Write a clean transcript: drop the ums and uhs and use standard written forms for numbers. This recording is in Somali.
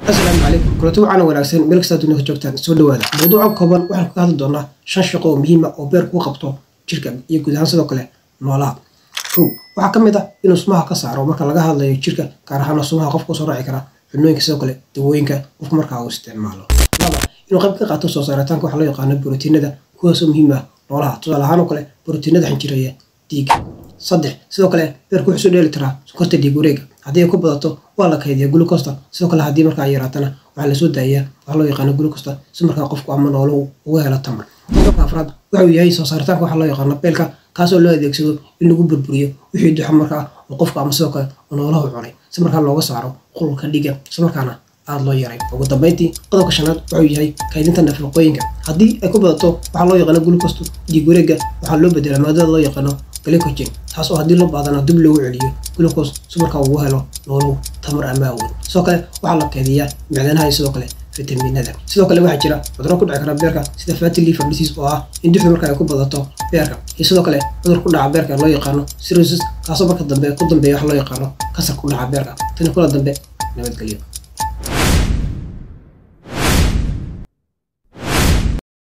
السلام عليكم كلتو عنا wanaagsan meel kasta dunida joogtaan soo dhawaada mowduuca kooban waxaan ka hadli doonaa 5 shaqo oo muhiim ah oo beerku ku qabto jirka iyo guud ahaan sidoo kale noolaha waxa kamid ah inuu sumaha ka saaro marka laga hadlayo jirka gaar ahaan sumaha qofka soo raaci kara xubnooyinka sidoo kale dawooyinka qofka marka uu isticmaalo inuu qayb ka qaato soo saaritaanka waxa loo yaqaan borotiinada kuwaas oo muhiim ah noolaha tusaale ahaan oo kale borotiinada xinjiraya dhiigga sidoo kale beerku wuxuu dheeli tiraa sokorta dhiig wareega haddii ay ku badato waa la kaydiyaa glucose sidoo kale haddii marka ay yaraatana waxa la soo daayaa waxa loo yaqaan glucose si marka qofku ama nooluhu ugu helo tamar qodobka afraad waxa uu yahay soo saaritaanka waxa loo yaqaan beelka kaas oo loo adeegsado in lagu burburiyo wixii duxo marka oo qofka ama sidoo kale nooluhu cunay si marka looga saaro qulka dhiigga si markaana aad loo yaray ugu dambeyntii qodobka shanaad waxa uu yahay kaydinta nafaqooyinka haddii ay ku badato waxa loo yaqaan glucose dhiig wareega waxa loo bedelaa maadada loo yaqaan glycogen taas oo haddii loo baadana dib loogu celiyo glucose si marka uu helo nooluhu tamar ama awood sidoo kale waxa la kaydiyaa macdanaha sidoo kale fitamiinada sidoo kale waxa jira cudurro ku dhici kara beerka sida fatty liver disease oo ah in duxdu marka ay ku badato beerka iyo sidoo kale cudur ku dhaca beerka loo yaqaan cirrhosis kaas oo marka dambe ku dambeeya waxa loo yaqaan kansar ku dhaca beerka tan kula dambe nabadgelyo